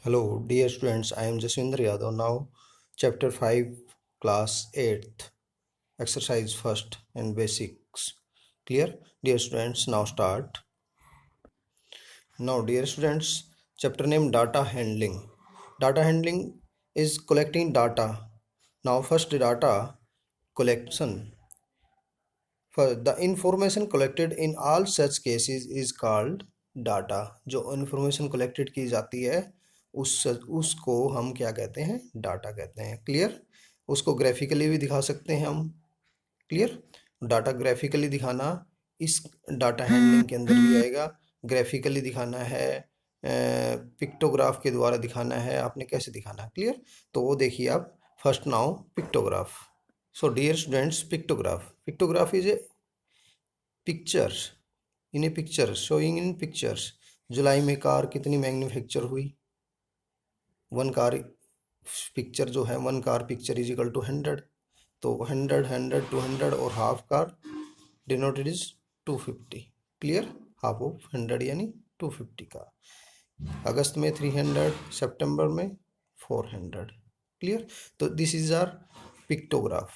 Hello, dear students. I am Jaswinder Yadav. Now, Chapter 5, Class 8th, Exercise First and Basics. Clear? Dear students, now start. Now, dear students, chapter name Data Handling. Data handling is collecting data. Now, first data collection. For the information collected in all such cases is called data. जो information collected की जाती है उसको हम क्या कहते हैं? Data कहते हैं. क्लियर? उसको ग्राफिकली भी दिखा सकते हैं हम. क्लियर? डाटा ग्राफिकली दिखाना इस डाटा हैंडलिंग के अंदर भी आएगा. ग्राफिकली दिखाना है, पिक्टोग्राफ के द्वारा दिखाना है. आपने कैसे दिखाना? क्लियर? तो वो देखिए आप. First now pictograph. So dear students, pictograph is a picture in a picture, showing in pictures. जुलाई में कार कितनी मैन्युफैक्चर हुई? वन कार पिक्चर जो है, one car picture is equal to 100. तो 100, 100, 200 और half car denoted is 250. Clear? Half of 100 यानी 250 का. अगस्त में 300, सितंबर में 400. क्लियर? तो दिस इज आर पिक्टोग्राफ.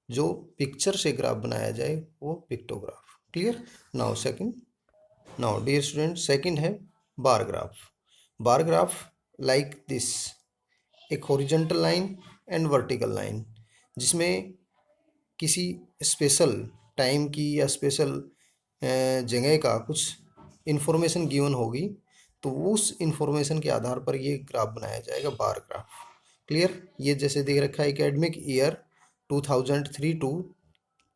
जो पिक्चर से ग्राफ बनाया जाए वो pictograph. Clear? Now second. Now dear student, second है bar graph. Bar graph like this, एक horizontal line and vertical line, जिसमें किसी स्पेशल टाइम की या स्पेशल जगह का कुछ इन्फॉर्मेशन गिवन होगी, तो उस इन्फॉर्मेशन के आधार पर ये ग्राफ बनाया जाएगा, बार ग्राफ. क्लियर? ये जैसे देख रखा है एकेडमिक ईयर 2003 टू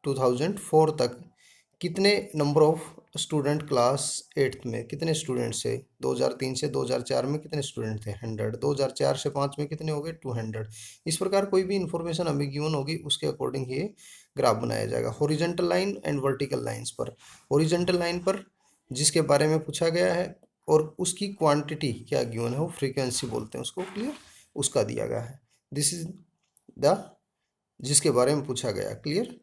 2004 तक कितने number of student class 8th में कितने स्टूडेंट से, 2003 से 2004 में कितने स्टूडेंट थे? 100. 2004 से 5 में कितने हो गए? 200. इस प्रकार कोई भी इंफॉर्मेशन हमें गिवन होगी उसके अकॉर्डिंग ये ग्राफ बनाया जाएगा. Horizontal line and vertical lines पर. हॉरिजॉन्टल लाइन पर जिसके बारे में पूछा गया है और उसकी क्वांटिटी क्या गिवन है, वो फ्रीक्वेंसी बोलते हैं उसको. क्लियर? उसका दिया गया है. दिस इज द जिसके बारे में पूछा गया. क्लियर?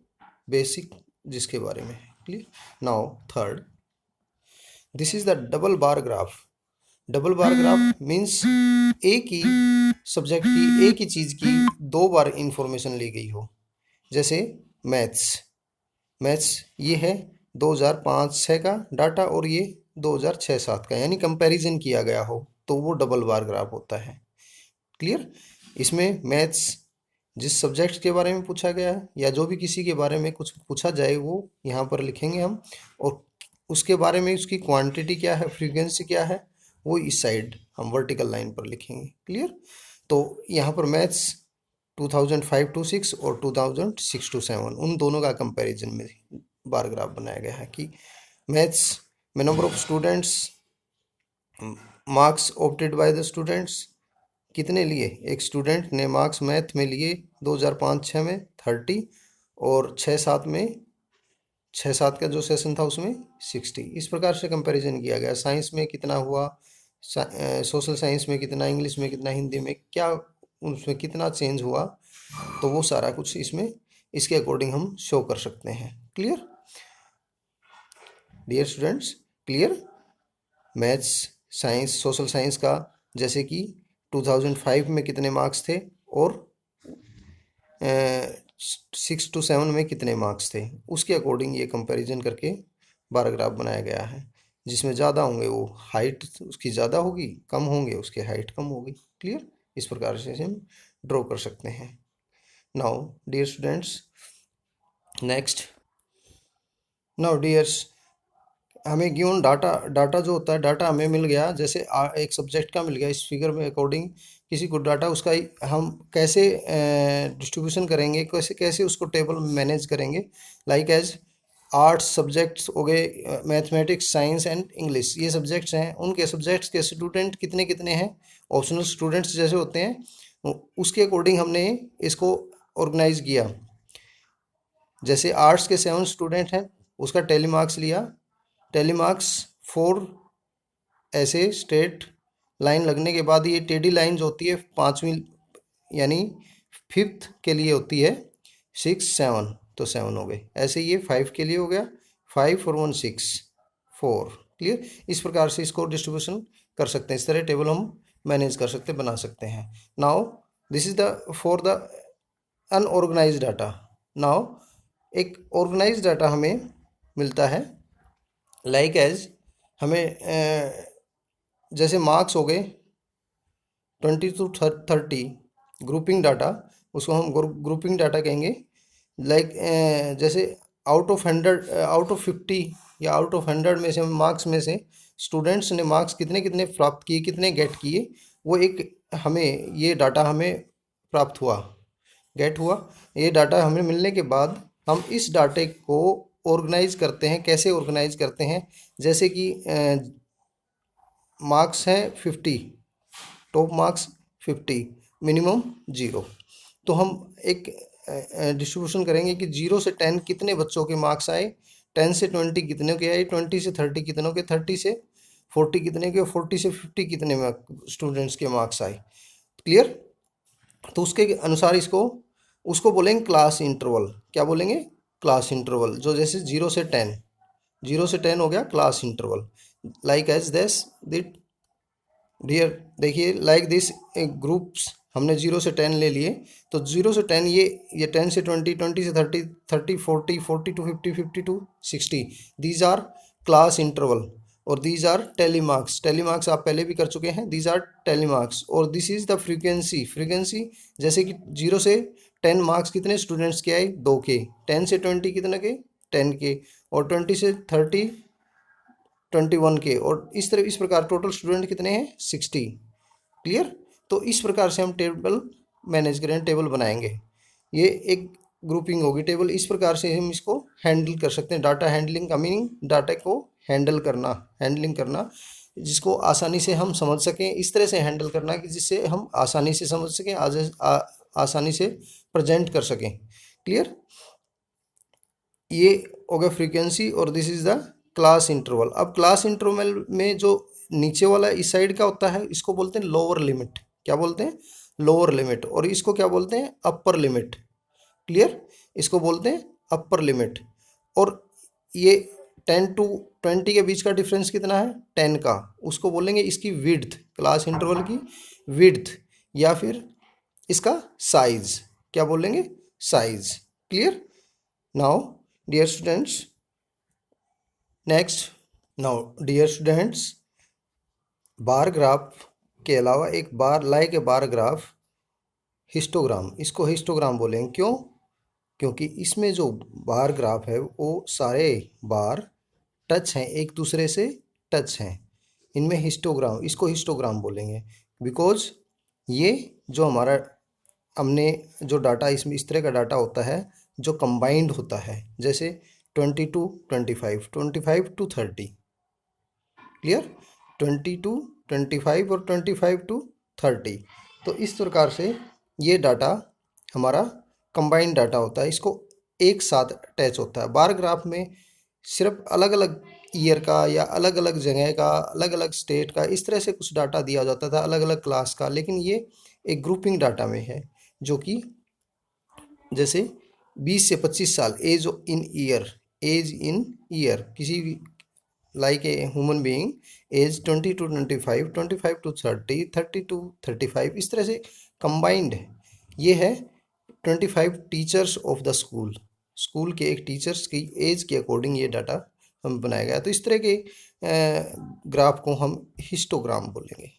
बेसिक जिसके बारे में. Clear? Now third, this is the double bar graph. Double bar graph means एक ही सब्जेक्ट की, एक ही चीज की दो बार इंफॉर्मेशन ली गई हो. जैसे मैथ्स ये है 2005-06 का डाटा और ये 2006-07 का, यानी कंपैरिजन किया गया हो, तो वो डबल बार ग्राफ होता है. क्लियर? इसमें मैथ्स जिस सब्जेक्ट के बारे में पूछा गया है या जो भी किसी के बारे में कुछ पूछा जाए वो यहाँ पर लिखेंगे हम, और उसके बारे में उसकी क्वांटिटी क्या है, फ्रीक्वेंसी क्या है, वो इस साइड हम वर्टिकल लाइन पर लिखेंगे. क्लियर? तो यहाँ पर मैथ्स 2005-06 और 2006-07 उन दोनों का कंपैरिजन में बार ग्राफ बनाया गया है कि मैथ्स में number of students, marks opted by the students कितने लिए. एक स्टूडेंट ने मार्क्स मैथ में लिए 2005-06 में 30 और 6-7 का जो सेशन था उसमें 60. इस प्रकार से कंपैरिजन किया गया. साइंस में कितना हुआ, सोशल साइंस में कितना, इंग्लिश में कितना, हिंदी में क्या, उसमें कितना चेंज हुआ, तो वो सारा कुछ इसमें इसके अकॉर्डिंग हम शो कर सकते हैं. Clear? Dear students, clear? Maths, science, social science का जैसे कि 2005 में कितने मार्क्स थे और 6 to 7 में कितने मार्क्स थे, उसके अकॉर्डिंग ये कंपैरिजन करके बार ग्राफ बनाया गया है. जिसमें ज़्यादा होंगे वो हाइट उसकी ज़्यादा होगी, कम होंगे उसकी हाइट कम होगी. क्लियर? इस प्रकार से हम ड्रॉ कर सकते हैं. Now dear students, next. Now dears, हमें गिवन डाटा जो होता है, डाटा हमें मिल गया, जैसे एक सब्जेक्ट का मिल गया. इस फिगर में अकॉर्डिंग किसी को डाटा उसका हम कैसे डिस्ट्रीब्यूशन करेंगे, कैसे कैसे उसको टेबल मैनेज करेंगे. लाइक एज आर्ट्स सब्जेक्ट्स हो गए, मैथमेटिक्स, साइंस एंड इंग्लिश, ये सब्जेक्ट्स हैं. उनके सब्जेक्ट्स के स्टूडेंट कितने कितने हैं, ऑप्शनल स्टूडेंट्स जैसे होते हैं, उसके अकॉर्डिंग हमने इसको ऑर्गेनाइज किया. जैसे आर्ट्स के 7 स्टूडेंट हैं, उसका टेली मार्क्स लिया. टेली मार्क्स 4 ऐसे स्ट्रेट लाइन लगने के बाद ये टेढ़ी लाइन जो होती है 5वीं यानी 5th के लिए होती है 6, 7, तो 7 हो गए. ऐसे ये 5 के लिए हो गया, 5 और 1 6, 4. क्लियर? इस प्रकार से इसको डिस्ट्रीब्यूशन कर सकते हैं. इस तरह टेबल हम मैनेज कर सकते, बना सकते हैं। Now this is the for the unorganise data. Now एक ऑर्गेनाइज डाटा हमें मिलता है लाइक एज हमें जैसे मार्क्स हो गए 20 to 30 ग्रुपिंग डाटा, उसको हम ग्रुपिंग डाटा कहेंगे। लाइक जैसे आउट ऑफ 100 आउट ऑफ 50 या आउट ऑफ 100 में से मार्क्स में से स्टूडेंट्स ने मार्क्स कितने कितने प्राप्त किए, कितने गेट किए, वो एक हमें ये डाटा हमें प्राप्त हुआ, गेट हुआ। ये डाटा हमें मिलने के बाद हम इस डाटे को ऑर्गेनाइज करते हैं। कैसे ऑर्गेनाइज करते हैं? जैसे कि मार्क्स हैं 50, टॉप मार्क्स 50, मिनिमम 0। तो हम एक डिस्ट्रीब्यूशन करेंगे कि 0 से 10 कितने बच्चों के मार्क्स आए, 10 से 20 कितने के आए, 20 से 30 कितनों के, 30 से 40 कितने के, और 40 से 50 कितने स्टूडेंट्स के मार्क्स आए। क्लियर? तो उसके अनुसार उसको बोलेंगे क्लास इंटरवल। क्या बोलेंगे? Class interval. जो जैसे 0 से 10, 0 से 10 हो गया class interval. Like as this that dear, देखिए लाइक दिस ग्रुप्स हमने 0 से 10 ले लिए। तो 0 से 10 ये 10 से 20, 20 से 30, 30 40, 40 to 50, 50 to 60, these are class interval. और these are tally marks. Tally marks आप पहले भी कर चुके हैं, दीज आर टेली मार्क्स। और this is the frequency. Frequency जैसे कि 0 से 10 मार्क्स कितने स्टूडेंट्स के आए, 2 के। 10 से 20 कितने के, 10 के। और 20 से 30 21 के। और इस प्रकार टोटल स्टूडेंट कितने हैं, 60। क्लियर? तो इस प्रकार से हम टेबल मैनेज करें, टेबल बनाएंगे। ये एक ग्रुपिंग होगी टेबल। इस प्रकार से हम इसको हैंडल कर सकते हैं। डाटा हैंडलिंग का मीनिंग डाटा को हैंडल करना, हैंडलिंग करना, जिसको आसानी से हम समझ सकें। इस तरह से हैंडल करना कि जिससे हम आसानी से समझ सकें, आसानी से प्रेजेंट कर सकें। क्लियर? ये हो गया फ्रीक्वेंसी। और this is the class interval. अब क्लास इंटरवल में जो नीचे वाला इस साइड का होता है, इसको बोलते हैं लोअर लिमिट। क्या बोलते हैं? Lower limit. और इसको क्या बोलते हैं? Upper limit. क्लियर? इसको बोलते हैं अपर लिमिट। और ये 10 to 20 के बीच का डिफरेंस कितना है, 10 का, उसको बोलेंगे इसकी विड्थ, क्लास इंटरवल की विड्थ, या फिर इसका साइज। क्या बोलेंगे? Size. Clear? Now dear students, next, now dear students, bar graph के अलावा एक bar like a bar graph, histogram, इसको हिस्टोग्राम बोलेंगे। क्यों? क्योंकि इसमें जो बार ग्राफ है वो सारे बार टच हैं, एक दूसरे से टच हैं। इनमें हिस्टोग्राम, इसको हिस्टोग्राम बोलेंगे। बिकॉज ये जो हमारा हमने जो डाटा, इसमें इस तरह का डाटा होता है जो कंबाइंड होता है। जैसे 20 to 25, 25 to 30। क्लियर? 20 to 25 और 25 to 30। तो इस प्रकार से ये डाटा हमारा कंबाइंड डाटा होता है, इसको एक साथ अटैच होता है। बार ग्राफ में सिर्फ अलग अलग ईयर का या अलग अलग जगह का, अलग अलग स्टेट का, इस तरह से कुछ डाटा दिया जाता था, अलग अलग क्लास का। लेकिन ये एक ग्रुपिंग डाटा में है, जो कि जैसे 20 से 25 साल, age in year, age in year, किसी भी like a human being, age 20 to 25, 25 to 30, 30 to 35, इस तरह से कंबाइंड है। ये है 25 teachers of the school, school के एक टीचर्स की एज के अकॉर्डिंग ये डाटा हम बनाया गया। तो इस तरह के ग्राफ को हम हिस्टोग्राम बोलेंगे।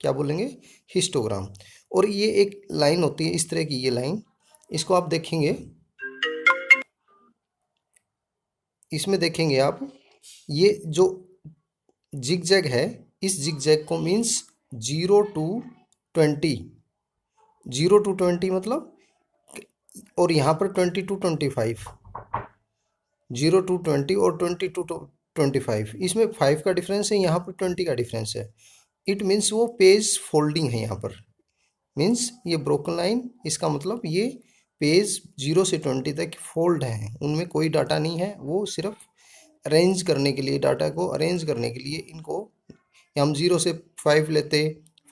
क्या बोलेंगे? हिस्टोग्राम। और ये एक लाइन होती है इस तरह की, ये लाइन, इसको आप देखेंगे, इसमें देखेंगे आप, ये जो जिगजैग है, इस जिगजैग को मीन्स 0 to 20, 0 to 20 मतलब, और यहाँ पर 20 to 25, 0 to 20 और 20 to 25, इसमें 5 का डिफरेंस है, यहाँ पर 20 का डिफरेंस है। इट मीन्स वो पेज फोल्डिंग है यहाँ पर। मीन्स ये ब्रोकन लाइन, इसका मतलब ये पेज 0 से 20 तक फोल्ड हैं, उनमें कोई डाटा नहीं है। वो सिर्फ अरेंज करने के लिए, डाटा को अरेंज करने के लिए इनको हम 0 से 5 लेते,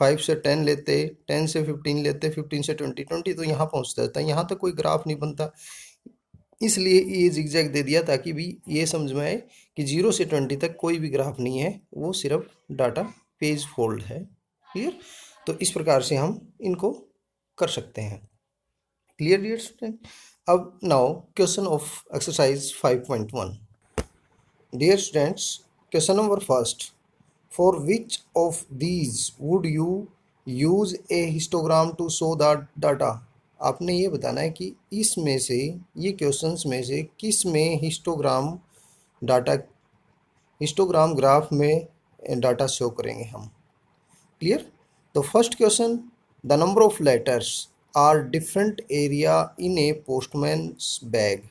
5 से 10 लेते, 10 से 15 लेते, 15 से 20, 20 तो यहाँ पहुँच जाता है, यहाँ तक कोई ग्राफ नहीं बनता। इसलिए ये जिगजैग दे दिया ताकि भी ये समझ में आए कि 0 से 20 तक कोई भी ग्राफ नहीं है, वो सिर्फ डाटा पेज फोल्ड है। क्लियर। तो इस प्रकार से हम इनको कर सकते हैं। Clear dear student. अब now question of exercise 5.1। Dear students, question number first, for which of these would you use a histogram to show the data. आपने ये बताना है कि इसमें से, ये क्वेश्चंस में से किस में हिस्टोग्राम डाटा, हिस्टोग्राम ग्राफ में डाटा शो करेंगे हम। क्लियर। तो first question, the number of letters are different area in a postman's bag.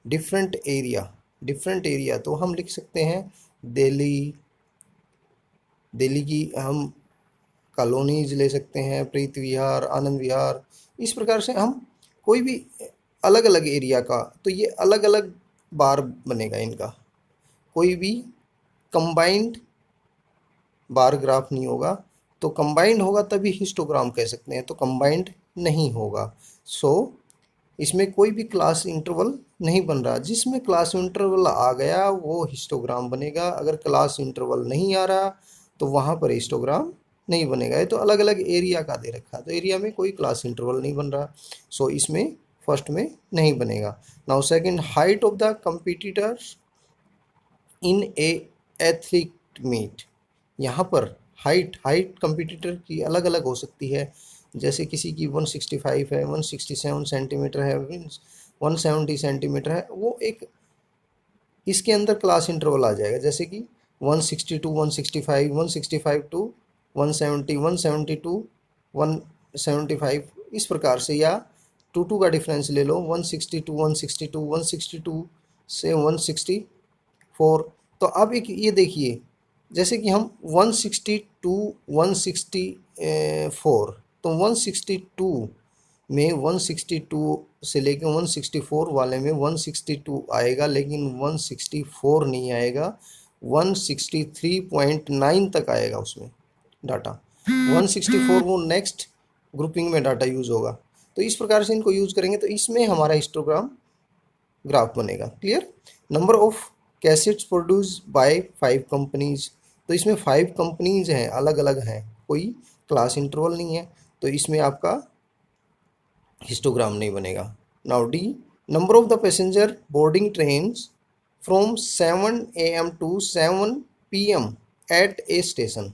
Different area, different area तो हम लिख सकते हैं दिल्ली, दिल्ली की हम कॉलोनीज ले सकते हैं, प्रीत विहार, आनंद विहार। इस प्रकार से हम कोई भी अलग अलग एरिया का, तो ये अलग अलग बार बनेगा इनका, कोई भी कंबाइंड बार ग्राफ नहीं होगा। तो कंबाइंड होगा तभी हिस्टोग्राम कह सकते हैं, तो कंबाइंड नहीं होगा। सो इसमें कोई भी क्लास इंटरवल नहीं बन रहा। जिसमें क्लास इंटरवल आ गया वो हिस्टोग्राम बनेगा, अगर क्लास इंटरवल नहीं आ रहा तो वहाँ पर हिस्टोग्राम नहीं बनेगा। ये तो अलग अलग एरिया का दे रखा है, तो एरिया में कोई क्लास इंटरवल नहीं बन रहा, सो इसमें फर्स्ट में नहीं बनेगा। Now second, height of the competitors in a athlete meet. यहाँ पर हाइट, हाइट कंपटीटर की अलग अलग हो सकती है। जैसे किसी की 165 है, 167 सेंटीमीटर है, 170 सेंटीमीटर है, वो एक इसके अंदर क्लास इंटरवल आ जाएगा। जैसे कि 162 165, 165 टू 170, 170 टू 175, इस प्रकार से। या 2 का डिफरेंस ले लो, 162 162 162 से 164। तो अब एक ये देखिए, जैसे कि हम 162 164, तो 162 में 162 से लेके 164 वाले में 162 आएगा, लेकिन 164 नहीं आएगा, 163.9 तक आएगा उसमें डाटा। 164 वो नेक्स्ट ग्रुपिंग में डाटा यूज़ होगा। तो इस प्रकार से इनको यूज़ करेंगे तो इसमें हमारा हिस्टोग्राम ग्राफ बनेगा। Clear. Number of cassettes produce by 5 companies. तो इसमें 5 कंपनीज हैं, अलग अलग हैं, कोई क्लास इंटरवल नहीं है, तो इसमें आपका हिस्टोग्राम नहीं बनेगा। Now D, number of the passenger boarding trains from 7 AM to 7 PM at a station.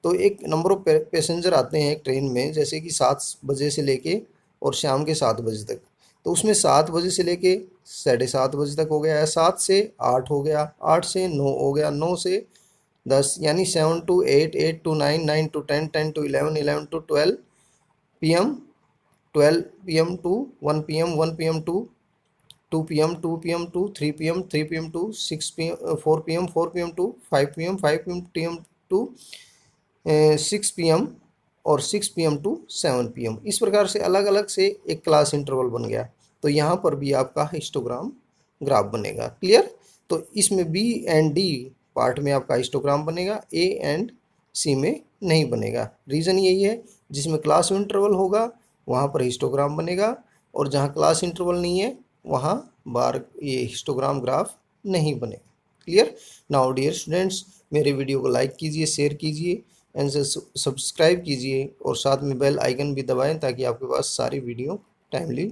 तो एक नंबर ऑफ पैसेंजर आते हैं एक ट्रेन में, जैसे कि 7 बजे से लेके और शाम के 7 बजे तक। तो उसमें 7 बजे से लेके 7:30 बजे तक हो गया है, 7 से 8 हो गया, 8 से 9 हो गया, 9 से 10, यानी 7 to 8, 8 to 9, 9 to 10, 10 to 11, 11 to 12 PM, 12 PM to 1 PM, 1 PM to 2 PM, 2 PM to 3 PM, 3 PM to 6 PM, 4 PM, 4 PM to 5 PM, 5 PM to 6 PM और 6 PM टू 7 PM। इस प्रकार से अलग अलग से एक क्लास इंटरवल बन गया। तो यहाँ पर भी आपका हिस्टोग्राम ग्राफ बनेगा। क्लियर। तो इसमें बी एंड डी पार्ट में आपका हिस्टोग्राम बनेगा, ए एंड सी में नहीं बनेगा। रीज़न यही है, जिसमें क्लास इंटरवल होगा वहाँ पर हिस्टोग्राम बनेगा, और जहाँ क्लास इंटरवल नहीं है वहाँ बार ये हिस्टोग्राम ग्राफ नहीं बनेगा। क्लियर। नाउ डियर स्टूडेंट्स, मेरे वीडियो को लाइक कीजिए, शेयर कीजिए एंड सब्सक्राइब कीजिए, और साथ में बेल आइकन भी दबाएं ताकि आपके पास सारी वीडियो टाइमली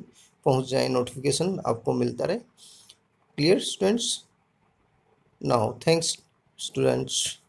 पहुंच जाए, नोटिफिकेशन आपको मिलता रहे। Clear students. Now thanks students.